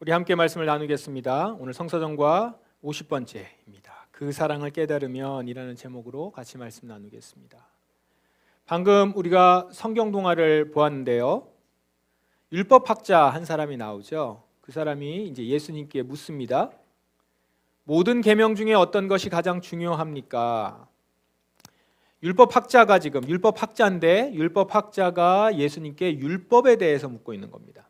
우리 함께 말씀을 나누겠습니다. 오늘 성서정과 50번째입니다. 그 사랑을 깨달으면이라는 제목으로 같이 말씀 나누겠습니다. 방금 우리가 성경 동화를 보았는데요. 율법학자 한 사람이 나오죠. 그 사람이 이제 예수님께 묻습니다. 모든 계명 중에 어떤 것이 가장 중요합니까? 율법학자가 지금 율법학자인데 율법학자가 예수님께 율법에 대해서 묻고 있는 겁니다.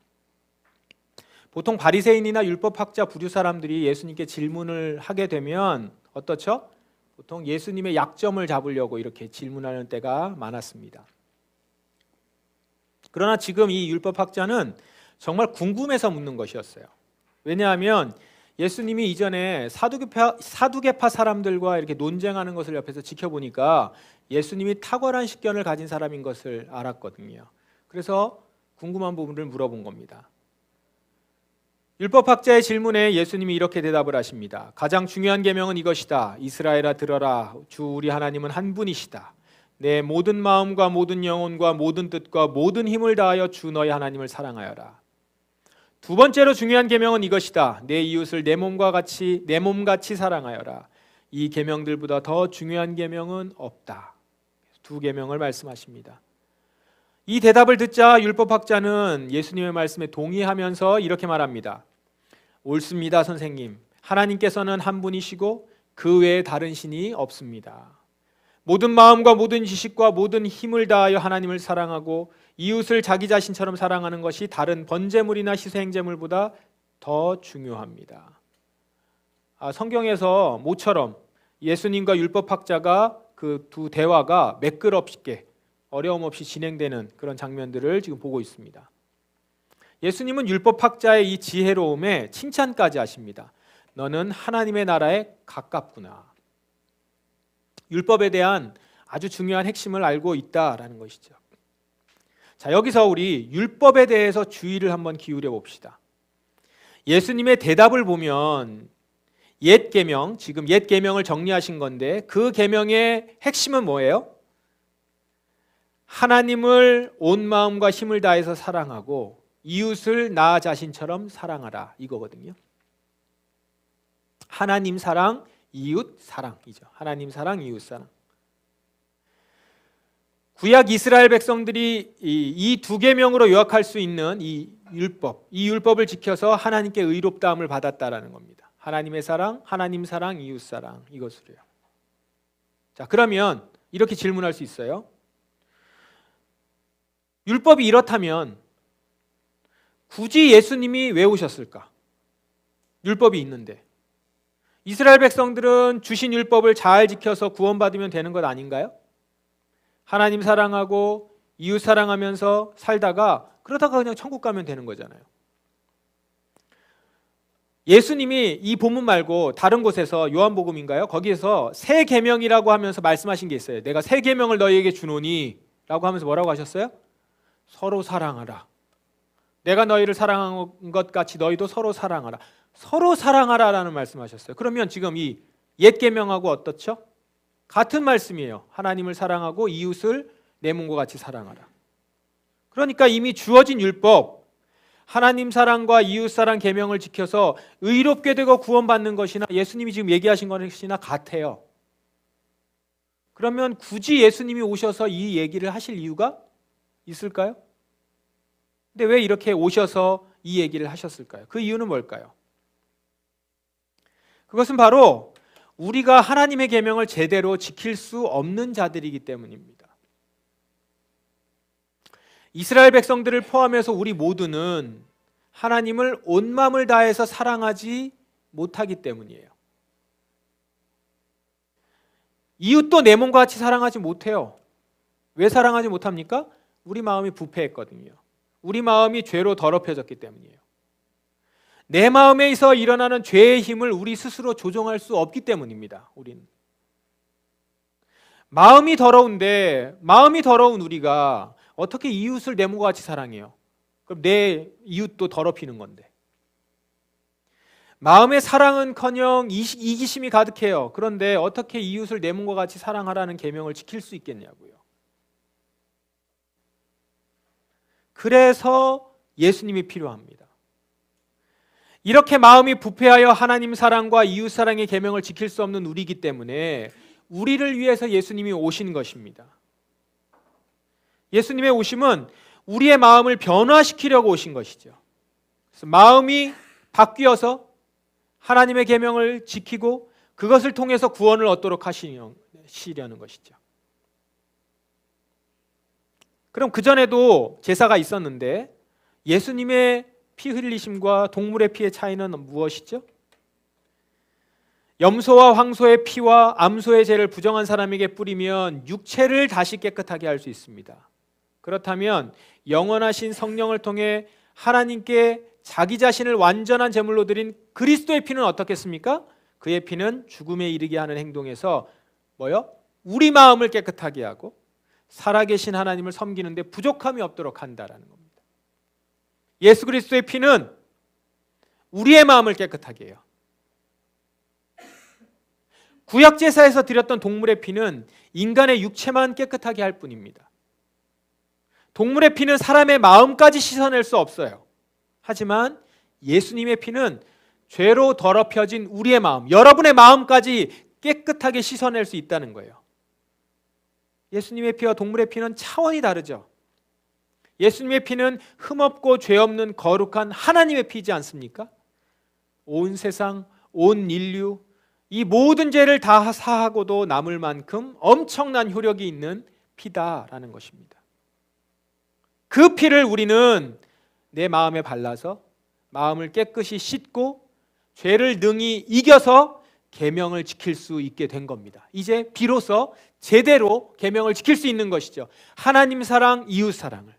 보통 바리새인이나 율법학자 부류 사람들이 예수님께 질문을 하게 되면 어떻죠? 보통 예수님의 약점을 잡으려고 이렇게 질문하는 때가 많았습니다. 그러나 지금 이 율법학자는 정말 궁금해서 묻는 것이었어요. 왜냐하면 예수님이 이전에 사두개파 사람들과 이렇게 논쟁하는 것을 옆에서 지켜보니까 예수님이 탁월한 식견을 가진 사람인 것을 알았거든요. 그래서 궁금한 부분을 물어본 겁니다. 율법학자의 질문에 예수님이 이렇게 대답을 하십니다. 가장 중요한 계명은 이것이다. 이스라엘아 들어라. 주 우리 하나님은 한 분이시다. 내 모든 마음과 모든 영혼과 모든 뜻과 모든 힘을 다하여 주 너희 하나님을 사랑하여라. 두 번째로 중요한 계명은 이것이다. 내 이웃을 내 몸같이 사랑하여라. 이 계명들보다 더 중요한 계명은 없다. 두 계명을 말씀하십니다. 이 대답을 듣자 율법학자는 예수님의 말씀에 동의하면서 이렇게 말합니다. 옳습니다, 선생님. 하나님께서는 한 분이시고 그 외에 다른 신이 없습니다. 모든 마음과 모든 지식과 모든 힘을 다하여 하나님을 사랑하고 이웃을 자기 자신처럼 사랑하는 것이 다른 번제물이나 희생제물보다 더 중요합니다. 성경에서 모처럼 예수님과 율법학자가 그 두 대화가 매끄럽게 어려움 없이 진행되는 그런 장면들을 지금 보고 있습니다. 예수님은 율법학자의 이 지혜로움에 칭찬까지 하십니다. 너는 하나님의 나라에 가깝구나. 율법에 대한 아주 중요한 핵심을 알고 있다라는 것이죠. 자, 여기서 우리 율법에 대해서 주의를 한번 기울여 봅시다. 예수님의 대답을 보면 옛 계명, 지금 옛 계명을 정리하신 건데 그 계명의 핵심은 뭐예요? 하나님을 온 마음과 힘을 다해서 사랑하고 이웃을 나 자신처럼 사랑하라 이거거든요. 하나님 사랑, 이웃 사랑이죠. 하나님 사랑, 이웃 사랑. 구약 이스라엘 백성들이 이 두 계명으로 요약할 수 있는 이 율법을 지켜서 하나님께 의롭다함을 받았다라는 겁니다. 하나님의 사랑, 하나님 사랑, 이웃 사랑 이것으로요. 자, 그러면 이렇게 질문할 수 있어요. 율법이 이렇다면 굳이 예수님이 왜 오셨을까? 율법이 있는데 이스라엘 백성들은 주신 율법을 잘 지켜서 구원받으면 되는 것 아닌가요? 하나님 사랑하고 이웃 사랑하면서 살다가 그러다가 그냥 천국 가면 되는 거잖아요. 예수님이 이 본문 말고 다른 곳에서 요한복음인가요? 거기에서 새 계명이라고 하면서 말씀하신 게 있어요. 내가 새 계명을 너희에게 주노니 라고 하면서 뭐라고 하셨어요? 서로 사랑하라. 내가 너희를 사랑한 것 같이 너희도 서로 사랑하라. 서로 사랑하라라는 말씀하셨어요. 그러면 지금 이 옛 계명하고 어떻죠? 같은 말씀이에요. 하나님을 사랑하고 이웃을 내 몸과 같이 사랑하라. 그러니까 이미 주어진 율법, 하나님 사랑과 이웃 사랑 계명을 지켜서 의롭게 되고 구원받는 것이나 예수님이 지금 얘기하신 것이나 같아요. 그러면 굳이 예수님이 오셔서 이 얘기를 하실 이유가 있을까요? 근데 왜 이렇게 오셔서 이 얘기를 하셨을까요? 그 이유는 뭘까요? 그것은 바로 우리가 하나님의 계명을 제대로 지킬 수 없는 자들이기 때문입니다. 이스라엘 백성들을 포함해서 우리 모두는 하나님을 온 마음을 다해서 사랑하지 못하기 때문이에요. 이웃도 내 몸과 같이 사랑하지 못해요. 왜 사랑하지 못합니까? 우리 마음이 부패했거든요. 우리 마음이 죄로 더럽혀졌기 때문이에요. 내 마음에서 일어나는 죄의 힘을 우리 스스로 조정할 수 없기 때문입니다. 우리는 마음이 더러운 우리가 어떻게 이웃을 내 몸과 같이 사랑해요? 그럼 내 이웃도 더럽히는 건데. 마음의 사랑은커녕 이기심이 가득해요. 그런데 어떻게 이웃을 내 몸과 같이 사랑하라는 계명을 지킬 수 있겠냐고요. 그래서 예수님이 필요합니다. 이렇게 마음이 부패하여 하나님 사랑과 이웃 사랑의 계명을 지킬 수 없는 우리이기 때문에 우리를 위해서 예수님이 오신 것입니다. 예수님의 오심은 우리의 마음을 변화시키려고 오신 것이죠. 그래서 마음이 바뀌어서 하나님의 계명을 지키고 그것을 통해서 구원을 얻도록 하시려는 것이죠. 그럼 그전에도 제사가 있었는데 예수님의 피 흘리심과 동물의 피의 차이는 무엇이죠? 염소와 황소의 피와 암소의 죄를 부정한 사람에게 뿌리면 육체를 다시 깨끗하게 할 수 있습니다. 그렇다면 영원하신 성령을 통해 하나님께 자기 자신을 완전한 제물로 드린 그리스도의 피는 어떻겠습니까? 그의 피는 죽음에 이르게 하는 행동에서 뭐요? 우리 마음을 깨끗하게 하고 살아계신 하나님을 섬기는데 부족함이 없도록 한다라는 겁니다. 예수 그리스도의 피는 우리의 마음을 깨끗하게 해요. 구약 제사에서 드렸던 동물의 피는 인간의 육체만 깨끗하게 할 뿐입니다. 동물의 피는 사람의 마음까지 씻어낼 수 없어요. 하지만 예수님의 피는 죄로 더럽혀진 우리의 마음, 여러분의 마음까지 깨끗하게 씻어낼 수 있다는 거예요. 예수님의 피와 동물의 피는 차원이 다르죠. 예수님의 피는 흠없고 죄 없는 거룩한 하나님의 피지 않습니까? 온 세상, 온 인류, 이 모든 죄를 다 사하고도 남을 만큼 엄청난 효력이 있는 피다라는 것입니다. 그 피를 우리는 내 마음에 발라서 마음을 깨끗이 씻고 죄를 능히 이겨서 계명을 지킬 수 있게 된 겁니다. 이제 비로소 제대로 계명을 지킬 수 있는 것이죠. 하나님 사랑, 이웃 사랑을.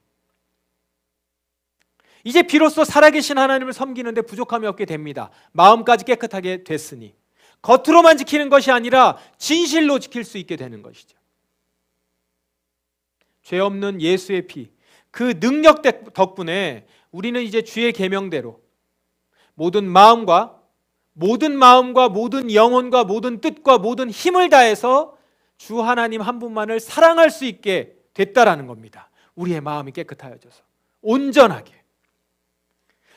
이제 비로소 살아계신 하나님을 섬기는데 부족함이 없게 됩니다. 마음까지 깨끗하게 됐으니 겉으로만 지키는 것이 아니라 진실로 지킬 수 있게 되는 것이죠. 죄 없는 예수의 피, 그 능력 덕분에 우리는 이제 주의 계명대로 모든 마음과 모든 영혼과 모든 뜻과 모든 힘을 다해서 주 하나님 한 분만을 사랑할 수 있게 됐다라는 겁니다. 우리의 마음이 깨끗하여져서 온전하게.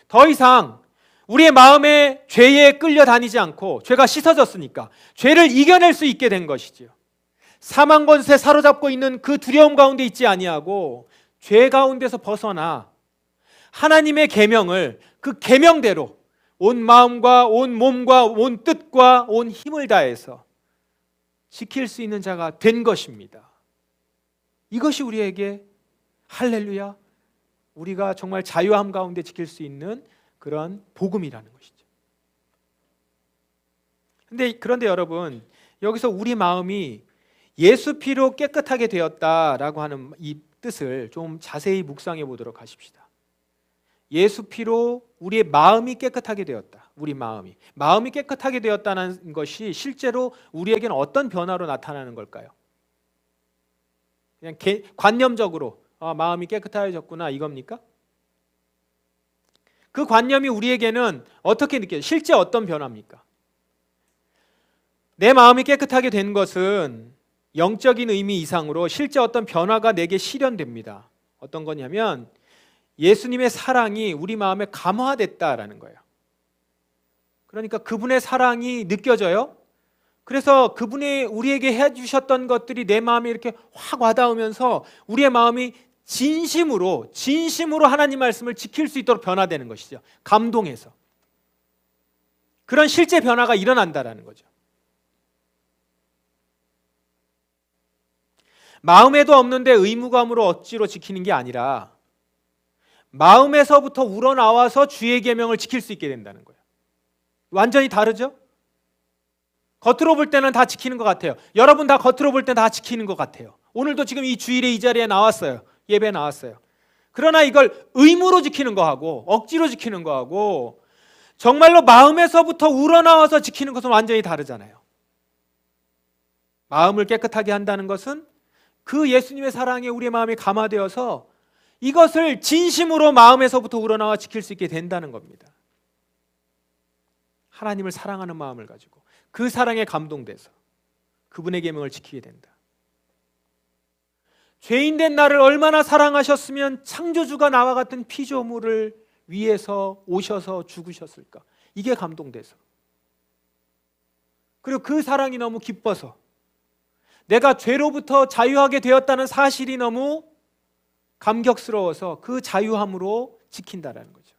더 이상 우리의 마음에 죄에 끌려다니지 않고 죄가 씻어졌으니까 죄를 이겨낼 수 있게 된 것이지요. 사망 권세 사로잡고 있는 그 두려움 가운데 있지 아니하고 죄 가운데서 벗어나 하나님의 계명을 그 계명대로 온 마음과 온 몸과 온 뜻과 온 힘을 다해서 지킬 수 있는 자가 된 것입니다. 이것이 우리에게 할렐루야, 우리가 정말 자유함 가운데 지킬 수 있는 그런 복음이라는 것이죠. 그런데 여러분, 여기서 우리 마음이 예수 피로 깨끗하게 되었다라고 하는 이 뜻을 좀 자세히 묵상해 보도록 하십시다. 예수 피로 우리의 마음이 깨끗하게 되었다. 우리 마음이 깨끗하게 되었다는 것이 실제로 우리에게는 어떤 변화로 나타나는 걸까요? 그냥 관념적으로 마음이 깨끗해졌구나 이겁니까? 그 관념이 우리에게는 어떻게 느껴져요? 실제 어떤 변화입니까? 내 마음이 깨끗하게 된 것은 영적인 의미 이상으로 실제 어떤 변화가 내게 실현됩니다. 어떤 거냐면 예수님의 사랑이 우리 마음에 감화됐다라는 거예요. 그러니까 그분의 사랑이 느껴져요. 그래서 그분이 우리에게 해주셨던 것들이 내 마음에 이렇게 확 와닿으면서 우리의 마음이 진심으로 하나님 말씀을 지킬 수 있도록 변화되는 것이죠. 감동해서. 그런 실제 변화가 일어난다라는 거죠. 마음에도 없는데 의무감으로 억지로 지키는 게 아니라 마음에서부터 우러나와서 주의 계명을 지킬 수 있게 된다는 거예요. 완전히 다르죠? 겉으로 볼 때는 다 지키는 것 같아요. 여러분 다 겉으로 볼 때 다 지키는 것 같아요. 오늘도 지금 이 주일에 이 자리에 나왔어요. 예배에 나왔어요. 그러나 이걸 의무로 지키는 거하고 억지로 지키는 거하고 정말로 마음에서부터 우러나와서 지키는 것은 완전히 다르잖아요. 마음을 깨끗하게 한다는 것은 그 예수님의 사랑에 우리의 마음이 감화되어서 이것을 진심으로 마음에서부터 우러나와 지킬 수 있게 된다는 겁니다. 하나님을 사랑하는 마음을 가지고 그 사랑에 감동돼서 그분의 계명을 지키게 된다. 죄인된 나를 얼마나 사랑하셨으면 창조주가 나와 같은 피조물을 위해서 오셔서 죽으셨을까? 이게 감동돼서, 그리고 그 사랑이 너무 기뻐서, 내가 죄로부터 자유하게 되었다는 사실이 너무 감격스러워서 그 자유함으로 지킨다라는 거죠.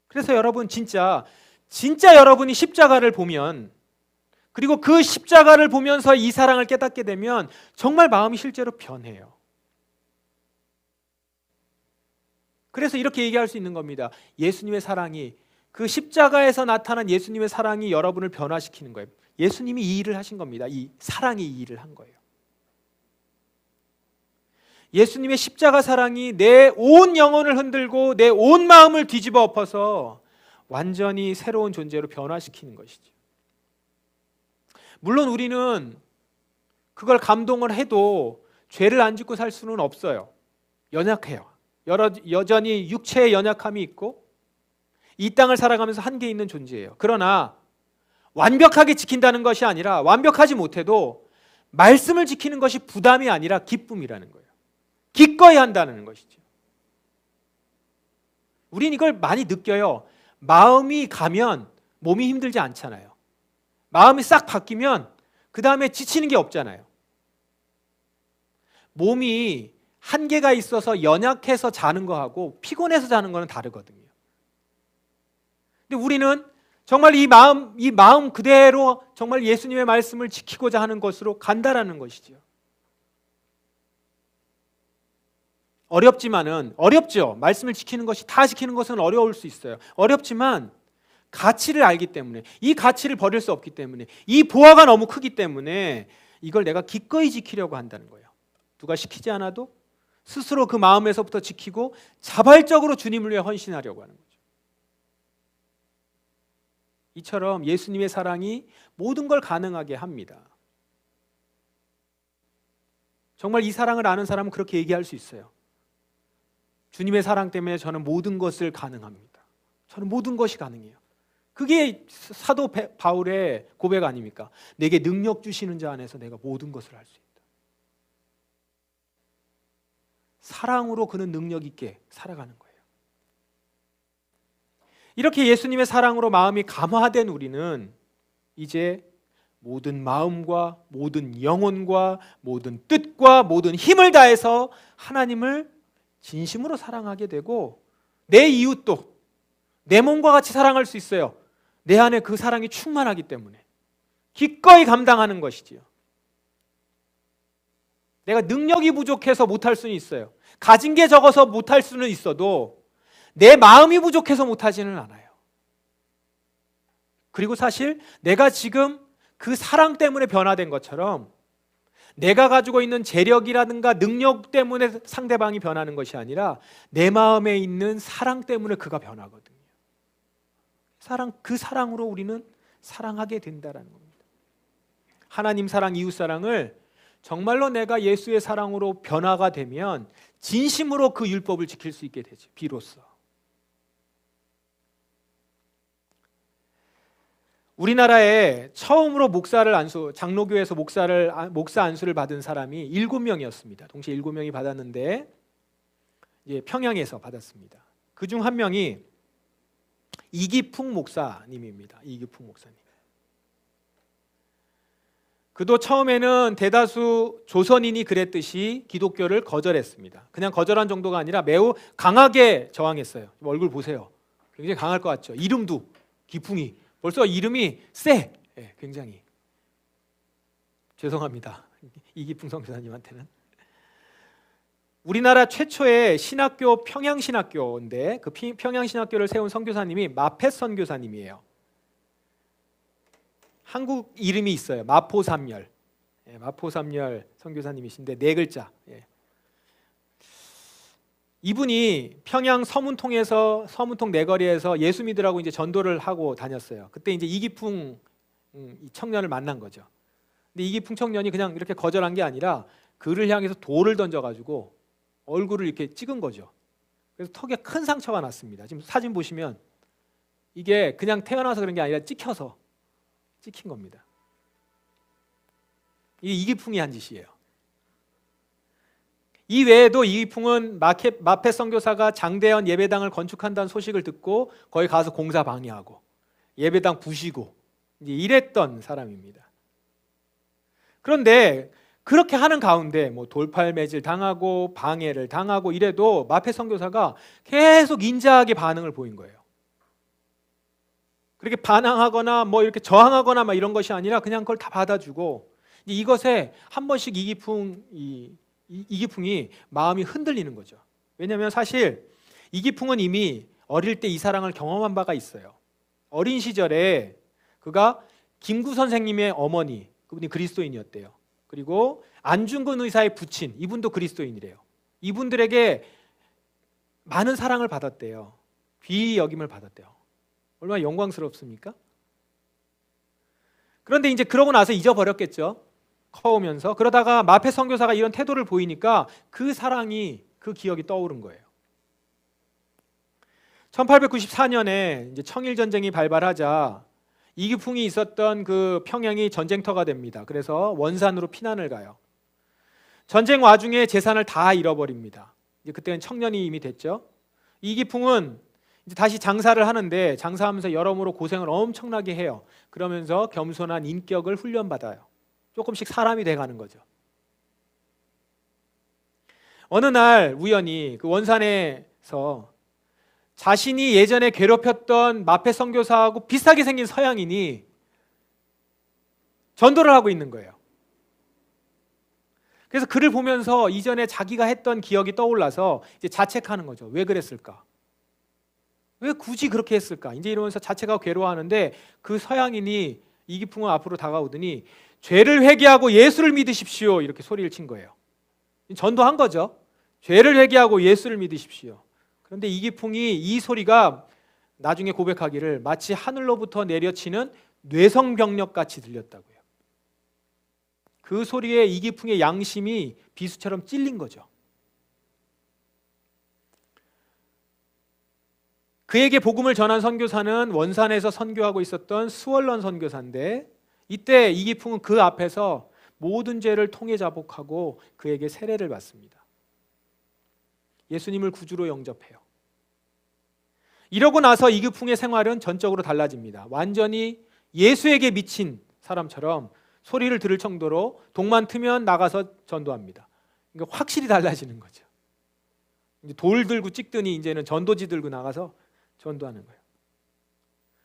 그래서 여러분, 진짜 여러분이 십자가를 보면, 그리고 그 십자가를 보면서 이 사랑을 깨닫게 되면 정말 마음이 실제로 변해요. 그래서 이렇게 얘기할 수 있는 겁니다. 예수님의 사랑이, 그 십자가에서 나타난 예수님의 사랑이 여러분을 변화시키는 거예요. 예수님이 이 일을 하신 겁니다. 이 사랑이 이 일을 한 거예요. 예수님의 십자가 사랑이 내 온 영혼을 흔들고 내 온 마음을 뒤집어 엎어서 완전히 새로운 존재로 변화시키는 것이죠. 물론 우리는 그걸 감동을 해도 죄를 안 짓고 살 수는 없어요. 연약해요. 여전히 육체의 연약함이 있고 이 땅을 살아가면서 한계 있는 존재예요. 그러나 완벽하게 지킨다는 것이 아니라, 완벽하지 못해도 말씀을 지키는 것이 부담이 아니라 기쁨이라는 거예요. 기꺼이 한다는 것이죠. 우린 이걸 많이 느껴요. 마음이 가면 몸이 힘들지 않잖아요. 마음이 싹 바뀌면 그 다음에 지치는 게 없잖아요. 몸이 한계가 있어서 연약해서 자는 거하고 피곤해서 자는 거는 다르거든요. 근데 우리는 정말 이 마음 그대로 정말 예수님의 말씀을 지키고자 하는 것으로 간다라는 것이죠. 어렵죠. 말씀을 지키는 것이, 다 지키는 것은 어려울 수 있어요. 어렵지만 가치를 알기 때문에, 이 가치를 버릴 수 없기 때문에, 이 보화가 너무 크기 때문에 이걸 내가 기꺼이 지키려고 한다는 거예요. 누가 시키지 않아도 스스로 그 마음에서부터 지키고 자발적으로 주님을 위해 헌신하려고 하는 거죠. 이처럼 예수님의 사랑이 모든 걸 가능하게 합니다. 정말 이 사랑을 아는 사람은 그렇게 얘기할 수 있어요. 주님의 사랑 때문에 저는 모든 것을 가능합니다. 저는 모든 것이 가능해요. 그게 사도 바울의 고백 아닙니까? 내게 능력 주시는 자 안에서 내가 모든 것을 할 수 있다. 사랑으로 그는 능력 있게 살아가는 거예요. 이렇게 예수님의 사랑으로 마음이 감화된 우리는 이제 모든 마음과 모든 영혼과 모든 뜻과 모든 힘을 다해서 하나님을 진심으로 사랑하게 되고, 내 이웃도 내 몸과 같이 사랑할 수 있어요. 내 안에 그 사랑이 충만하기 때문에 기꺼이 감당하는 것이지요. 내가 능력이 부족해서 못할 수는 있어요. 가진 게 적어서 못할 수는 있어도 내 마음이 부족해서 못하지는 않아요. 그리고 사실 내가 지금 그 사랑 때문에 변화된 것처럼 내가 가지고 있는 재력이라든가 능력 때문에 상대방이 변하는 것이 아니라 내 마음에 있는 사랑 때문에 그가 변하거든요. 그 사랑으로 우리는 사랑하게 된다는 겁니다. 하나님 사랑, 이웃 사랑을 정말로 내가 예수의 사랑으로 변화가 되면 진심으로 그 율법을 지킬 수 있게 되죠. 비로소. 우리나라에 처음으로 장로교에서 목사 안수를 받은 사람이 7명이었습니다. 동시에 7명이 받았는데 이제 평양에서 받았습니다. 그중 한 명이 이기풍 목사님입니다. 이기풍 목사님. 그도 처음에는 대다수 조선인이 그랬듯이 기독교를 거절했습니다. 그냥 거절한 정도가 아니라 매우 강하게 저항했어요. 얼굴 보세요. 굉장히 강할 것 같죠. 이름도 기풍이, 벌써 이름이 세. 네, 굉장히. 죄송합니다. 이기풍 선교사님한테는. 우리나라 최초의 신학교 평양신학교인데 그 평양신학교를 세운 선교사님이 마펫 선교사님이에요. 한국 이름이 있어요. 마포삼열. 예, 마포삼열 선교사님이신데 4글자. 예. 이분이 평양 서문통 내거리에서 예수 믿으라고 이제 전도를 하고 다녔어요. 그때 이제 이기풍 청년을 만난 거죠. 근데 이기풍 청년이 그냥 이렇게 거절한 게 아니라 그를 향해서 돌을 던져가지고 얼굴을 이렇게 찍은 거죠. 그래서 턱에 큰 상처가 났습니다. 지금 사진 보시면 이게 그냥 태어나서 그런 게 아니라 찍힌 겁니다. 이게 이기풍이 한 짓이에요. 이 외에도 이기풍은 마펫 선교사가 장대현 예배당을 건축한다는 소식을 듣고 거기 가서 공사 방해하고 예배당 부시고 이제 이랬던 사람입니다. 그런데 그렇게 하는 가운데 뭐 돌팔매질 당하고 방해를 당하고 이래도 마펫 선교사가 계속 인자하게 반응을 보인 거예요. 그렇게 반항하거나 뭐 이렇게 저항하거나 막 이런 것이 아니라 그냥 그걸 다 받아주고 이것에 한 번씩 이기풍이 마음이 흔들리는 거죠. 왜냐하면 사실 이기풍은 이미 어릴 때 이 사랑을 경험한 바가 있어요. 어린 시절에 그가 김구 선생님의 어머니, 그분이 그리스도인이었대요. 그리고 안중근 의사의 부친, 이분도 그리스도인이래요. 이분들에게 많은 사랑을 받았대요. 귀히 여김을 받았대요. 얼마나 영광스럽습니까? 그런데 이제 그러고 나서 잊어버렸겠죠. 커오면서. 그러다가 마펫 선교사가 이런 태도를 보이니까 그 사랑이, 그 기억이 떠오른 거예요. 1894년에 이제 청일 전쟁이 발발하자 이기풍이 있었던 그 평양이 전쟁터가 됩니다. 그래서 원산으로 피난을 가요. 전쟁 와중에 재산을 다 잃어버립니다. 이제 그때는 청년이 이미 됐죠. 이기풍은 이제 다시 장사를 하는데 장사하면서 여러모로 고생을 엄청나게 해요. 그러면서 겸손한 인격을 훈련받아요. 조금씩 사람이 돼가는 거죠. 어느 날 우연히 그 원산에서 자신이 예전에 괴롭혔던 마펫 선교사하고 비슷하게 생긴 서양인이 전도를 하고 있는 거예요. 그래서 그를 보면서 이전에 자기가 했던 기억이 떠올라서 이제 자책하는 거죠. 왜 그랬을까? 왜 굳이 그렇게 했을까? 이제 이러면서 자책하고 괴로워하는데 그 서양인이 이기풍은 앞으로 다가오더니 죄를 회개하고 예수를 믿으십시오. 이렇게 소리를 친 거예요. 전도한 거죠. 죄를 회개하고 예수를 믿으십시오. 그런데 이기풍이 이 소리가 나중에 고백하기를 마치 하늘로부터 내려치는 뇌성병력같이 들렸다고요. 그 소리에 이기풍의 양심이 비수처럼 찔린 거죠. 그에게 복음을 전한 선교사는 원산에서 선교하고 있었던 스월런 선교사인데 이때 이기풍은 그 앞에서 모든 죄를 통해 자복하고 그에게 세례를 받습니다. 예수님을 구주로 영접해요. 이러고 나서 이기풍의 생활은 전적으로 달라집니다. 완전히 예수에게 미친 사람처럼 소리를 들을 정도로 동만 트면 나가서 전도합니다. 그러니까 확실히 달라지는 거죠. 이제 돌 들고 찍더니 이제는 전도지 들고 나가서 전도하는 거예요.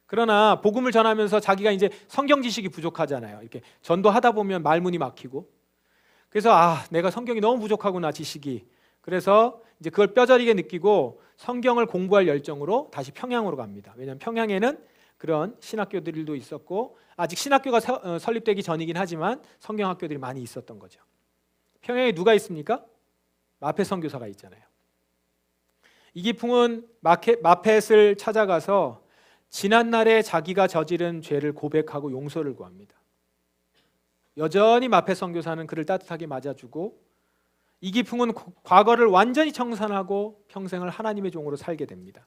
그러나 복음을 전하면서 자기가 이제 성경 지식이 부족하잖아요. 이렇게 전도하다 보면 말문이 막히고, 그래서 내가 성경이 너무 부족하구나, 지식이. 그래서 이제 그걸 뼈저리게 느끼고 성경을 공부할 열정으로 다시 평양으로 갑니다. 왜냐하면 평양에는 그런 신학교들도 있었고 아직 신학교가 설립되기 전이긴 하지만 성경학교들이 많이 있었던 거죠. 평양에 누가 있습니까? 마펫 선교사가 있잖아요. 이기풍은 마펫을 찾아가서 지난날에 자기가 저지른 죄를 고백하고 용서를 구합니다. 여전히 마펫 선교사는 그를 따뜻하게 맞아주고 이기풍은 과거를 완전히 청산하고 평생을 하나님의 종으로 살게 됩니다.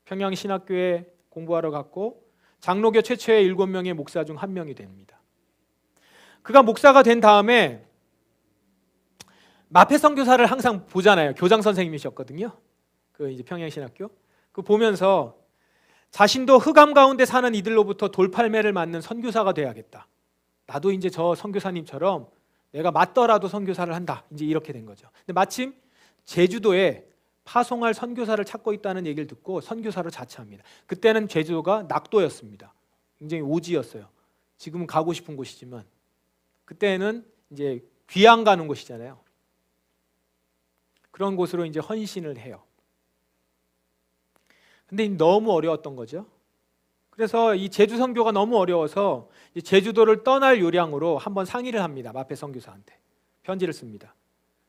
평양신학교에 공부하러 갔고 장로교 최초의 7명의 목사 중 한 명이 됩니다. 그가 목사가 된 다음에 마펫 선교사를 항상 보잖아요. 교장 선생님이셨거든요. 그 이제 평양신학교. 그 보면서 자신도 흑암 가운데 사는 이들로부터 돌팔매를 맞는 선교사가 돼야겠다. 나도 이제 저 선교사님처럼 내가 맞더라도 선교사를 한다. 이제 이렇게 된 거죠. 근데 마침 제주도에 파송할 선교사를 찾고 있다는 얘기를 듣고 선교사로 자처합니다. 그때는 제주도가 낙도였습니다. 굉장히 오지였어요. 지금은 가고 싶은 곳이지만 그때는 이제 귀양 가는 곳이잖아요. 그런 곳으로 이제 헌신을 해요. 근데 너무 어려웠던 거죠. 그래서 이 제주 선교가 너무 어려워서 제주도를 떠날 요량으로 한번 상의를 합니다. 마펫 선교사한테 편지를 습니다.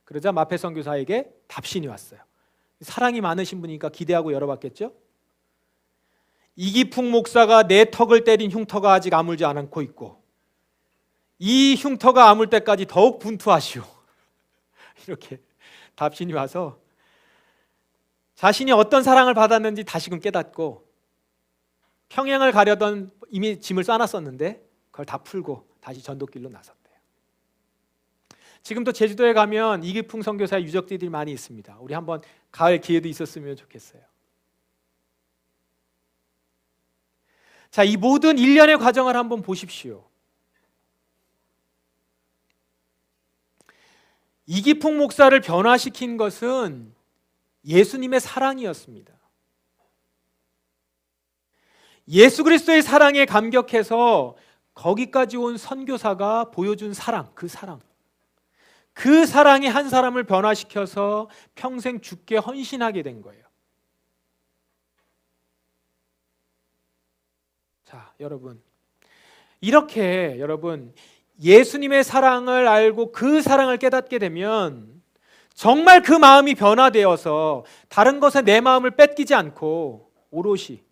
그러자 마펫 선교사에게 답신이 왔어요. 사랑이 많으신 분이니까 기대하고 열어봤겠죠. 이기풍 목사가 내 턱을 때린 흉터가 아직 아물지 않고 있고 이 흉터가 아물 때까지 더욱 분투하시오. 이렇게 답신이 와서 자신이 어떤 사랑을 받았는지 다시금 깨닫고 평양을 가려던 이미 짐을 싸놨었는데 그걸 다 풀고 다시 전도길로 나섰대요. 지금도 제주도에 가면 이기풍 선교사의 유적지들이 많이 있습니다. 우리 한번 가을 기회도 있었으면 좋겠어요. 자, 이 모든 일련의 과정을 한번 보십시오. 이기풍 목사를 변화시킨 것은 예수님의 사랑이었습니다. 예수 그리스도의 사랑에 감격해서 거기까지 온 선교사가 보여준 사랑, 그 사랑이 한 사람을 변화시켜서 평생 주께 헌신하게 된 거예요. 자, 여러분, 이렇게 예수님의 사랑을 알고 그 사랑을 깨닫게 되면 정말 그 마음이 변화되어서 다른 것에 내 마음을 뺏기지 않고 오롯이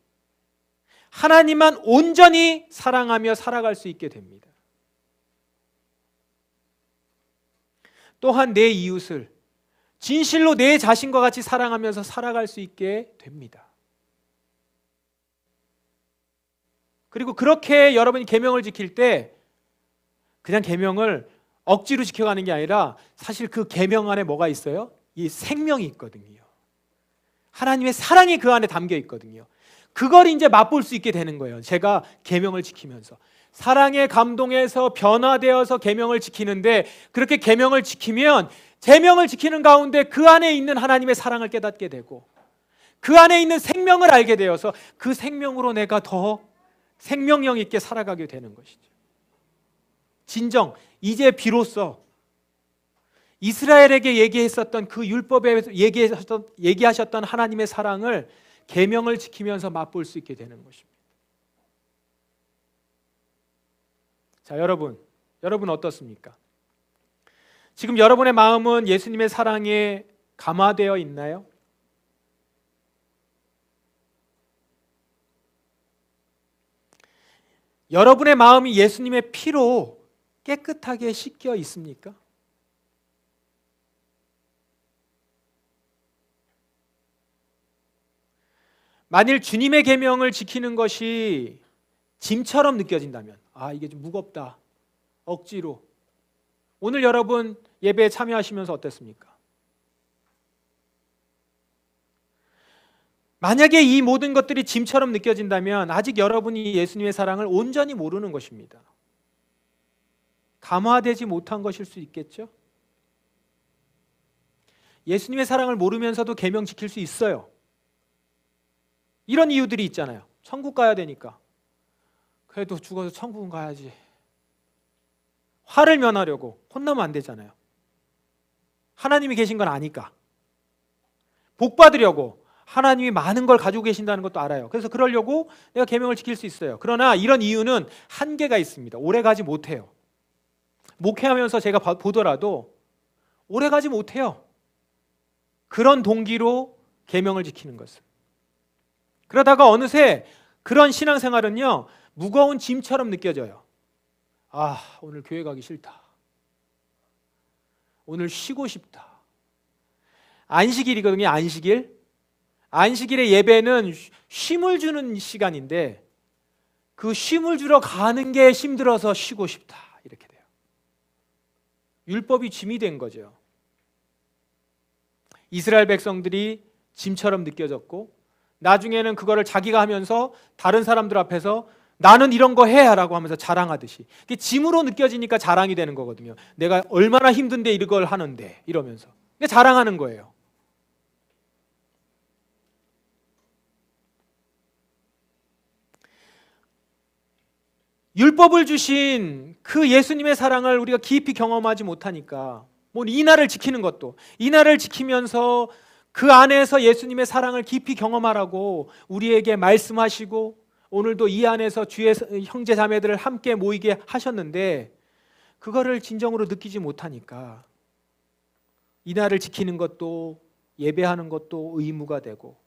하나님만 온전히 사랑하며 살아갈 수 있게 됩니다. 또한 내 이웃을 진실로 내 자신과 같이 사랑하면서 살아갈 수 있게 됩니다. 그리고 그렇게 여러분이 계명을 지킬 때 그냥 계명을 억지로 지켜가는 게 아니라 사실 그 계명 안에 뭐가 있어요? 이 생명이 있거든요. 하나님의 사랑이 그 안에 담겨 있거든요. 그걸 이제 맛볼 수 있게 되는 거예요. 제가 계명을 지키면서 사랑에 감동해서 변화되어서 계명을 지키는데, 그렇게 계명을 지키면 계명을 지키는 가운데 그 안에 있는 하나님의 사랑을 깨닫게 되고 그 안에 있는 생명을 알게 되어서 그 생명으로 내가 더 생명력 있게 살아가게 되는 것이죠. 진정 이제 비로소 이스라엘에게 얘기했었던 그 율법에 얘기하셨던 하나님의 사랑을 계명을 지키면서 맛볼 수 있게 되는 것입니다. 자, 여러분 어떻습니까? 지금 여러분의 마음은 예수님의 사랑에 감화되어 있나요? 여러분의 마음이 예수님의 피로 깨끗하게 씻겨 있습니까? 만일 주님의 계명을 지키는 것이 짐처럼 느껴진다면, 이게 좀 무겁다, 억지로, 오늘 여러분 예배에 참여하시면서 어땠습니까? 만약에 이 모든 것들이 짐처럼 느껴진다면 아직 여러분이 예수님의 사랑을 온전히 모르는 것입니다. 감화되지 못한 것일 수 있겠죠? 예수님의 사랑을 모르면서도 계명 지킬 수 있어요. 이런 이유들이 있잖아요. 천국 가야 되니까. 그래도 죽어서 천국은 가야지. 화를 면하려고. 혼나면 안 되잖아요. 하나님이 계신 건 아니까. 복 받으려고. 하나님이 많은 걸 가지고 계신다는 것도 알아요. 그래서 그러려고 내가 계명을 지킬 수 있어요. 그러나 이런 이유는 한계가 있습니다. 오래 가지 못해요. 목회하면서 제가 보더라도 오래 가지 못해요. 그런 동기로 계명을 지키는 것은. 그러다가 어느새 그런 신앙생활은요, 무거운 짐처럼 느껴져요. 오늘 교회 가기 싫다. 오늘 쉬고 싶다. 안식일이거든요. 안식일의 예배는 쉼을 주는 시간인데 그 쉼을 주러 가는 게 힘들어서 쉬고 싶다. 이렇게 돼요. 율법이 짐이 된 거죠. 이스라엘 백성들이 짐처럼 느껴졌고, 나중에는 그거를 자기가 하면서 다른 사람들 앞에서 나는 이런 거 해 라고 하면서 자랑하듯이, 그게 짐으로 느껴지니까 자랑이 되는 거거든요. 내가 얼마나 힘든데 이걸 하는데 이러면서 자랑하는 거예요. 율법을 주신 그 예수님의 사랑을 우리가 깊이 경험하지 못하니까, 이 날을 지키는 것도, 이 날을 지키면서 그 안에서 예수님의 사랑을 깊이 경험하라고 우리에게 말씀하시고, 오늘도 이 안에서 주의 형제 자매들을 함께 모이게 하셨는데 그거를 진정으로 느끼지 못하니까 이 날을 지키는 것도 예배하는 것도 의무가 되고,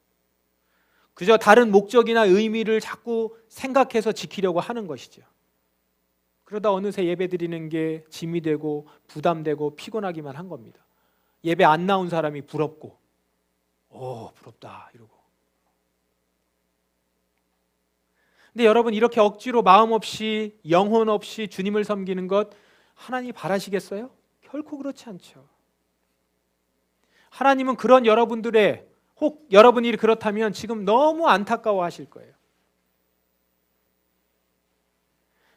그저 다른 목적이나 의미를 자꾸 생각해서 지키려고 하는 것이죠. 그러다 어느새 예배 드리는 게 짐이 되고 부담되고 피곤하기만 한 겁니다. 예배 안 나온 사람이 부럽고, 부럽다 이러고. 근데 여러분, 이렇게 억지로 마음 없이 영혼 없이 주님을 섬기는 것 하나님이 바라시겠어요? 결코 그렇지 않죠. 하나님은 그런 여러분들의, 혹 여러분이 그렇다면 지금 너무 안타까워하실 거예요.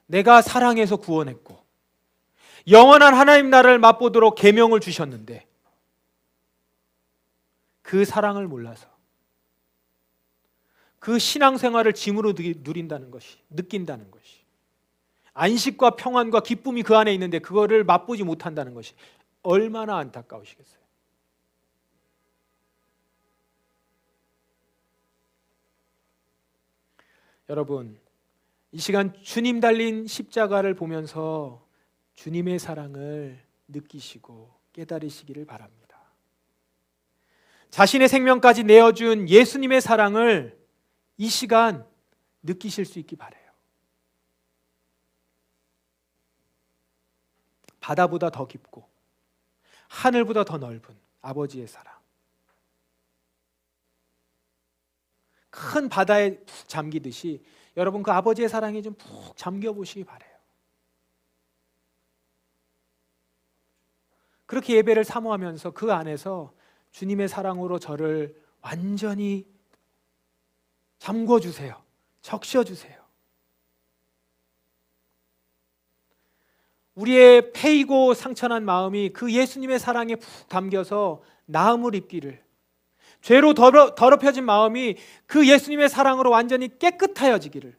내가 사랑해서 구원했고 영원한 하나님 나라를 맛보도록 계명을 주셨는데 그 사랑을 몰라서 그 신앙생활을 짐으로 누린다는 것이, 느낀다는 것이, 안식과 평안과 기쁨이 그 안에 있는데 그거를 맛보지 못한다는 것이 얼마나 안타까우시겠어요. 여러분, 이 시간 주님 달린 십자가를 보면서 주님의 사랑을 느끼시고 깨달으시기를 바랍니다. 자신의 생명까지 내어준 예수님의 사랑을 이 시간 느끼실 수 있기 바라요. 바다보다 더 깊고 하늘보다 더 넓은 아버지의 사랑, 큰 바다에 푹 잠기듯이 여러분 그 아버지의 사랑에 좀 푹 잠겨 보시기 바라요. 그렇게 예배를 사모하면서 그 안에서 주님의 사랑으로 저를 완전히 잠궈주세요. 적셔주세요. 우리의 패이고 상처난 마음이 그 예수님의 사랑에 푹 담겨서 나음을 입기를, 죄로 더럽혀진 마음이 그 예수님의 사랑으로 완전히 깨끗하여지기를,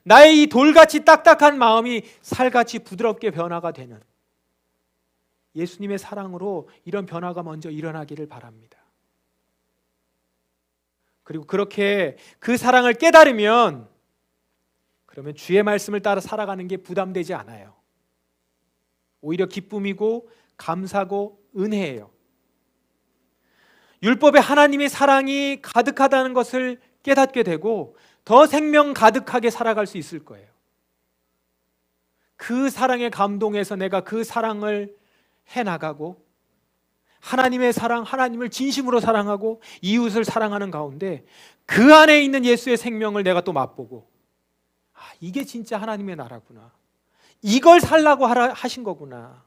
나의 이 돌같이 딱딱한 마음이 살같이 부드럽게 변화가 되는 예수님의 사랑으로 이런 변화가 먼저 일어나기를 바랍니다. 그리고 그렇게 그 사랑을 깨달으면 그러면 주의 말씀을 따라 살아가는 게 부담되지 않아요. 오히려 기쁨이고 감사고 은혜예요. 율법에 하나님의 사랑이 가득하다는 것을 깨닫게 되고 더 생명 가득하게 살아갈 수 있을 거예요. 그 사랑에 감동해서 내가 그 사랑을 해나가고 하나님의 사랑, 하나님을 진심으로 사랑하고 이웃을 사랑하는 가운데 그 안에 있는 예수의 생명을 내가 또 맛보고, 이게 진짜 하나님의 나라구나, 이걸 살라고 하신 거구나,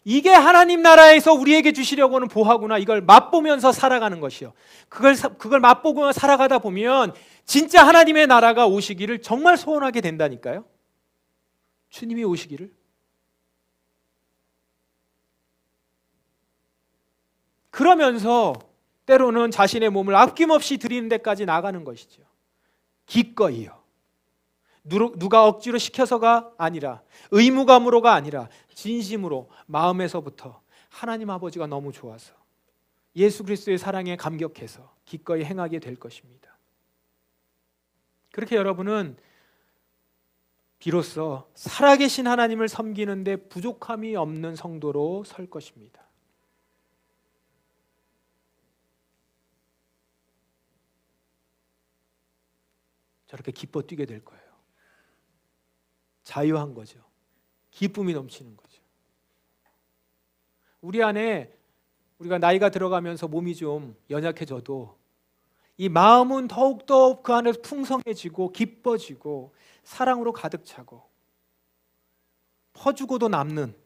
이게 하나님 나라에서 우리에게 주시려고 하는 보화구나, 이걸 맛보면서 살아가는 것이요. 그걸 맛보고 살아가다 보면 진짜 하나님의 나라가 오시기를 정말 소원하게 된다니까요. 주님이 오시기를. 그러면서 때로는 자신의 몸을 아낌없이 드리는 데까지 나가는 것이죠. 기꺼이요. 누가 억지로 시켜서가 아니라, 의무감으로가 아니라 진심으로 마음에서부터 하나님 아버지가 너무 좋아서 예수 그리스도의 사랑에 감격해서 기꺼이 행하게 될 것입니다. 그렇게 여러분은 비로소 살아계신 하나님을 섬기는 데 부족함이 없는 성도로 설 것입니다. 저렇게 기뻐 뛰게 될 거예요. 자유한 거죠. 기쁨이 넘치는 거죠. 우리 안에 우리가 나이가 들어가면서 몸이 좀 연약해져도 이 마음은 더욱더 그 안에서 풍성해지고 기뻐지고 사랑으로 가득 차고 퍼주고도 남는,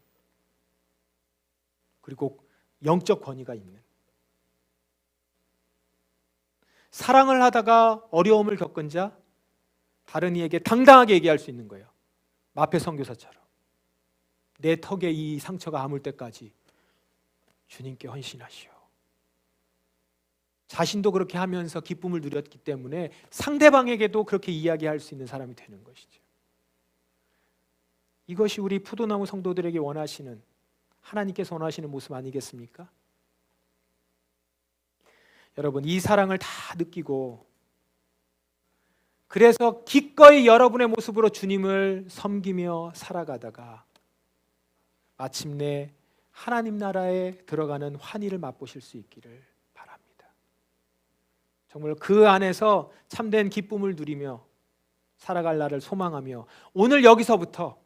그리고 영적 권위가 있는, 사랑을 하다가 어려움을 겪은 자, 다른 이에게 당당하게 얘기할 수 있는 거예요. 마페 선교사처럼 내 턱에 이 상처가 아물 때까지 주님께 헌신하시오. 자신도 그렇게 하면서 기쁨을 누렸기 때문에 상대방에게도 그렇게 이야기할 수 있는 사람이 되는 것이죠. 이것이 우리 푸도나무 성도들에게 원하시는, 하나님께서 원하시는 모습 아니겠습니까? 여러분, 이 사랑을 다 느끼고 그래서 기꺼이 여러분의 모습으로 주님을 섬기며 살아가다가 마침내 하나님 나라에 들어가는 환희를 맛보실 수 있기를 바랍니다. 정말 그 안에서 참된 기쁨을 누리며 살아갈 날을 소망하며 오늘 여기서부터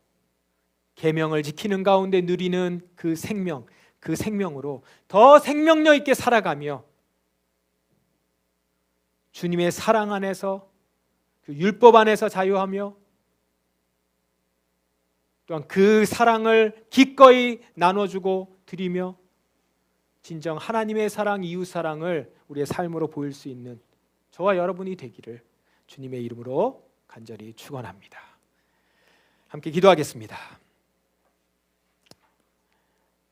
계명을 지키는 가운데 누리는 그 생명, 그 생명으로 더 생명력 있게 살아가며 주님의 사랑 안에서, 그 율법 안에서 자유하며 또한 그 사랑을 기꺼이 나눠주고 드리며 진정 하나님의 사랑, 이웃 사랑을 우리의 삶으로 보일 수 있는 저와 여러분이 되기를 주님의 이름으로 간절히 축원합니다. 함께 기도하겠습니다.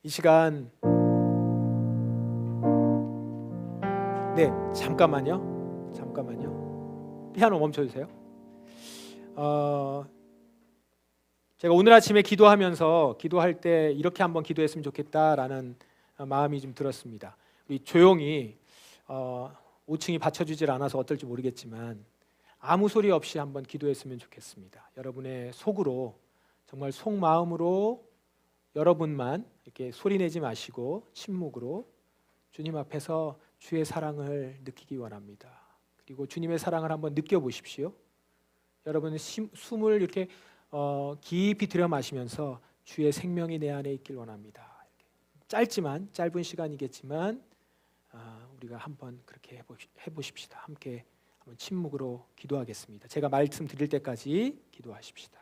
이 시간 잠깐만요. 피아노 멈춰주세요. 제가 오늘 아침에 기도하면서 기도할 때 이렇게 한번 기도했으면 좋겠다라는 마음이 좀 들었습니다. 우리 조용히 5층이 받쳐주질 않아서 어떨지 모르겠지만 아무 소리 없이 한번 기도했으면 좋겠습니다. 여러분의 속으로 정말 속마음으로 여러분만 이렇게 소리내지 마시고 침묵으로 주님 앞에서 주의 사랑을 느끼기 원합니다. 그리고 주님의 사랑을 한번 느껴보십시오. 여러분은 숨을 이렇게 깊이 들여 마시면서 주의 생명이 내 안에 있길 원합니다. 짧지만 짧은 시간이겠지만 우리가 한번 그렇게 해보십시다. 함께 한번 침묵으로 기도하겠습니다. 제가 말씀 드릴 때까지 기도하십시다.